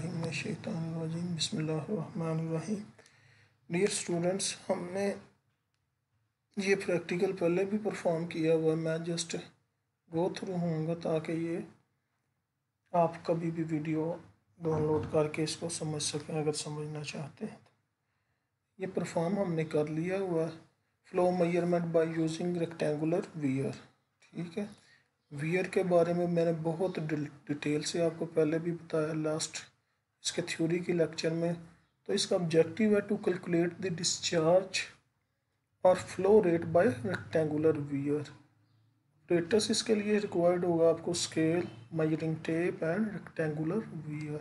बिस्मिल्लाहिर्रहमानिर्रहीम बिस्मिल्लाहिर्रहमानिर्रहीम। Dear students, हमने ये प्रैक्टिकल पहले भी परफॉर्म किया हुआ, मैं जस्ट गो थ्रू होऊंगा ताकि ये आप कभी भी वीडियो डाउनलोड करके इसको समझ सकें अगर समझना चाहते हैं। ये परफॉर्म हमने कर लिया हुआ। Flow measurement by using rectangular wear. ठीक है, वियर के बारे में मैंने बहुत डिटेल से आपको पहले भी बताया लास्ट इसके थ्योरी के लेक्चर में। तो इसका ऑब्जेक्टिव है टू कैलकुलेट द डिस्चार्ज और flow rate by rectangular weir. Rates इसके लिए रिक्वायर्ड होगा आपको scale, measuring tape and rectangular weir.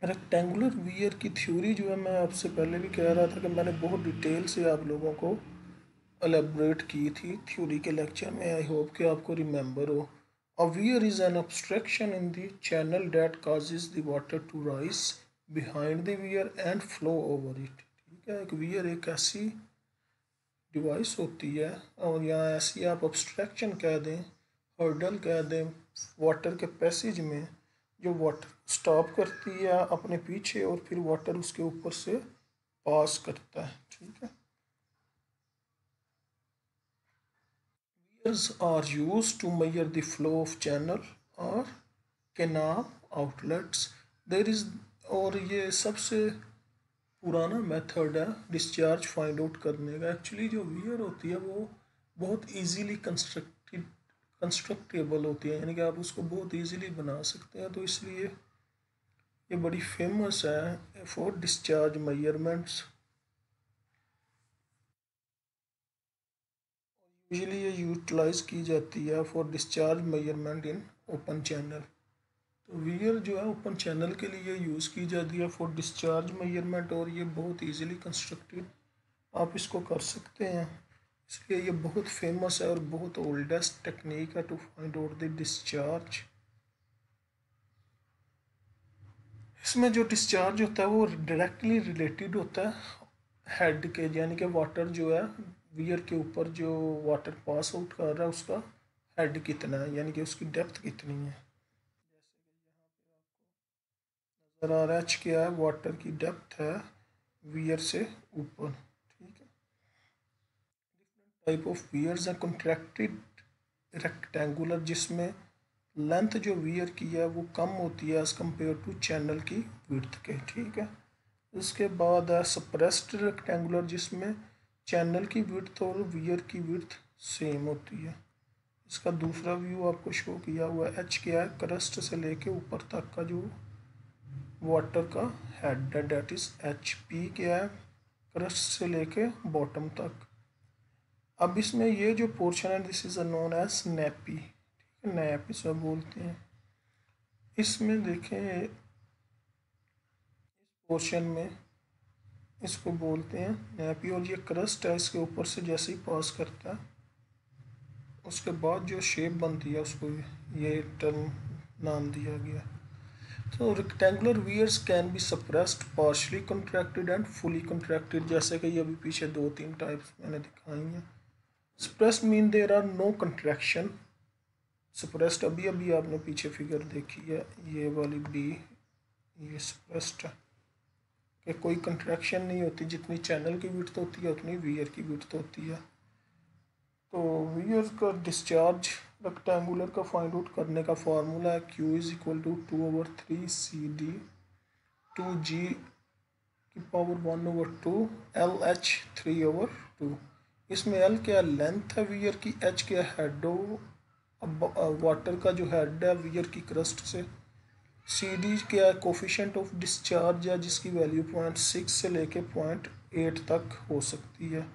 Rectangular weir की थ्योरी जो है मैं आपसे पहले भी कह रहा था कि मैंने बहुत डिटेल से आप लोगों को एलेबरेट की थी थ्योरी के लेक्चर में। आई होप कि आपको रिमेंबर हो। A weird is an obstruction in the channel that causes the water to rise behind the weir and flow over it। ठीक है, एक वियर एक ऐसी डिवाइस होती है और यहाँ ऐसी आप obstruction कह दें, हर्डल कह दें वाटर के पैसेज में, जो वाटर स्टॉप करती है अपने पीछे और फिर वाटर उसके ऊपर से पास करता है। ठीक है, are used to measure the flow of channel or canal outlets। there is और ये सबसे पुराना मेथड है डिस्चार्ज फाइंड आउट करने का। एक्चुअली जो वियर होती है वो बहुत इजीली कंस्ट्रक्टेबल होती है, यानी कि आप उसको बहुत इजीली बना सकते हैं। तो इसलिए ये बड़ी फेमस है फॉर डिस्चार्ज मेजरमेंट्स। यूजली ये यूटिलाइज की जाती है for discharge measurement in open channel. तो वियर जो है ओपन चैनल के लिए यूज़ की जाती है फॉर डिस्चार्ज मेजरमेंट और ये बहुत इजीली कंस्ट्रक्टेड आप इसको कर सकते हैं। इसलिए ये बहुत फेमस है और बहुत ओल्डेस्ट टेक्निक है to find out the discharge. इसमें जो डिस्चार्ज होता है वो डायरेक्टली रिलेटेड होता है हेड के, यानी कि वाटर जो है वियर के ऊपर जो वाटर पास आउट कर रहा है उसका हेड कितना है, यानी कि उसकी डेप्थ कितनी है। जैसे कि यहाँ पे आपको नज़र आ रहा है एच क्या है, वाटर की डेप्थ है वियर से ऊपर। ठीक है, डिफरेंट टाइप ऑफ वियर्स हैं। कॉन्ट्रैक्टेड रेक्टेंगुलर, जिसमें लेंथ जो वियर की है वो कम होती है एज़ कम्पेयर टू चैनल की विड्थ के। ठीक है, उसके बाद है सप्रेस्ड रेक्टेंगुलर, जिसमें चैनल की विड्थ और वियर की विड्थ सेम होती है। इसका दूसरा व्यू आपको शो किया हुआ है। एच क्या है, क्रस्ट से लेके ऊपर तक का जो वाटर का हेड है, डेट इज एच। पी क्या है, क्रस्ट से लेके बॉटम तक। अब इसमें ये जो पोर्शन है this is known as nappe. ठीक है, नैप इसे बोलते हैं। इसमें देखें इस पोर्शन में इसको बोलते हैं नैपी और ये क्रस्ट है इसके ऊपर से जैसे ही पास करता है उसके बाद जो शेप बनती है उसको ये टर्म नाम दिया गया। तो rectangular weirs can be suppressed, partially contracted and fully contracted, जैसे कि ये अभी पीछे दो तीन टाइप्स मैंने दिखाई हैं। Suppressed mean there are no contraction. Suppressed अभी अभी आपने पीछे फिगर देखी है ये वाली बी, ये सप्रेस्ड है कि कोई कंट्रैक्शन नहीं होती, जितनी चैनल की विड्थ होती है उतनी वियर की विड्थ होती है। तो वियर का डिस्चार्ज रेक्टेंगुलर का फाइंड आउट करने का फार्मूला है Q is equal to 2/3 CD 2G की पावर 1/2 LH 3/2। इसमें L क्या लेंथ है वियर की, H क्या हेड हो वाटर का जो हेड है वियर की क्रस्ट से, CD क्या है कोफिशिएंट ऑफ डिस्चार्ज है जिसकी वैल्यू 0.6 से लेके 0.8 तक हो सकती है।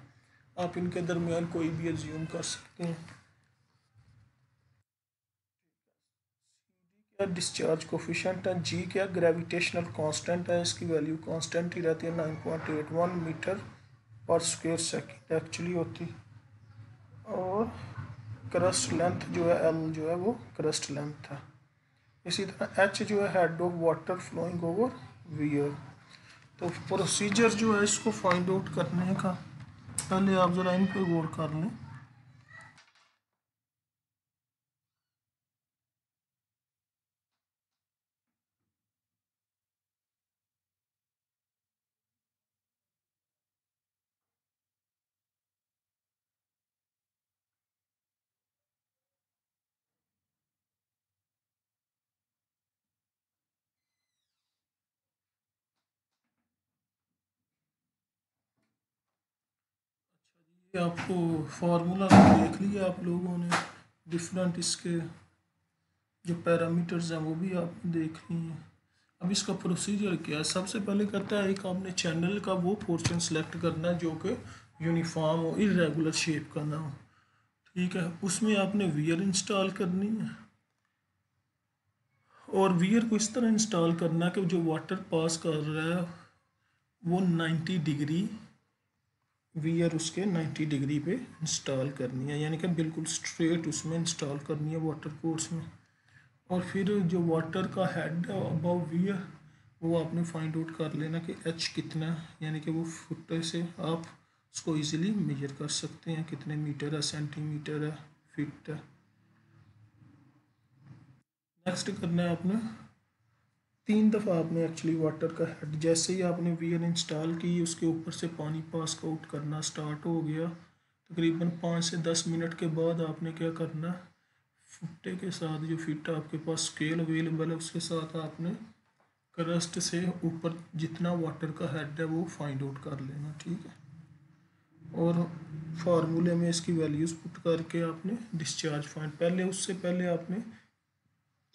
आप इनके दरमियान कोई भी एज्यूम कर सकते हैं। क्या डिस्चार्ज कोफिशिएंट है, जी क्या ग्रेविटेशनल कांस्टेंट है, इसकी वैल्यू कांस्टेंट ही रहती है 9.81 मीटर पर स्क्वायर सेकंड एक्चुअली होती। और क्रस्ट लेंथ जो है एल जो है वो क्रस्ट लेंथ है। इसी तरह एच जो है head of water flowing over weir. तो प्रोसीजर जो है इसको फाइंड आउट करने का पहले आप ज़रा इन पर गौर कर लें। ये आपको फार्मूला देख लिया आप लोगों ने, डिफरेंट इसके जो पैरामीटर्स हैं वो भी आपने देख लिए हैं। अब इसका प्रोसीजर क्या है? सबसे पहले करता है एक आपने चैनल का वो पोर्शन सेलेक्ट करना है जो कि यूनिफॉर्म हो, इरेगुलर शेप का ना हो, ठीक है। उसमें आपने वियर इंस्टॉल करनी है, और वियर को इस तरह इंस्टॉल करना है कि जो वाटर पास कर रहा है वो 90 डिग्री, वियर उसके 90 डिग्री पे इंस्टॉल करनी है, यानी कि बिल्कुल स्ट्रेट उसमें इंस्टॉल करनी है वाटर कोर्स में। और फिर जो वाटर का हेड है अबव वियर, वो आपने फाइंड आउट कर लेना कि एच कितना है, यानी कि वो फुट से आप उसको इजीली मेजर कर सकते हैं कितने मीटर है, सेंटीमीटर है, फीट है। नेक्स्ट करना है आपने 3 दफ़ा आपने एक्चुअली वाटर का हेड, जैसे ही आपने वियर इंस्टॉल की उसके ऊपर से पानी पास आउट करना स्टार्ट हो गया, तकरीबन 5 से 10 मिनट के बाद आपने क्या करना, फुट्टे के साथ जो फिट आपके पास स्केल अवेलेबल है उसके साथ आपने क्रस्ट से ऊपर जितना वाटर का हेड है वो फाइंड आउट कर लेना, ठीक है। और फार्मूले में इसकी वैल्यूज़ पुट करके आपने डिस्चार्ज फाइंड, पहले उससे पहले आपने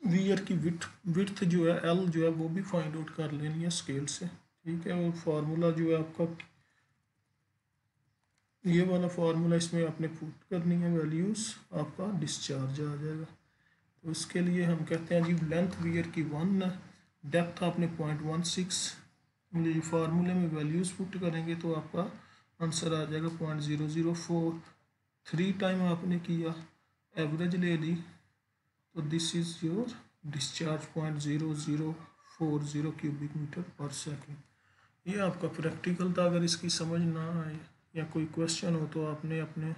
वियर की विड्थ जो है एल जो है वो भी फाइंड आउट कर लेनी है स्केल से, ठीक है। और फार्मूला जो है आपका ये वाला फार्मूला, इसमें आपने पुट करनी है वैल्यूज़, आपका डिस्चार्ज आ जाएगा। तो उसके लिए हम कहते हैं जी लेंथ वियर की 1 है, डेप्थ आपने 0.16, ये फार्मूले में वैल्यूज़ पुट करेंगे तो आपका आंसर आ जाएगा 0.004। 3 टाइम आपने किया, एवरेज ले ली, तो this is your discharge 0.0040 cubic metre per second. ये आपका प्रैक्टिकल था। अगर इसकी समझ ना आए या कोई क्वेश्चन हो तो आपने अपने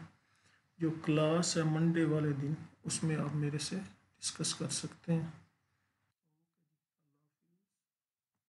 जो क्लास है मंडे वाले दिन उसमें आप मेरे से डिस्कस कर सकते हैं।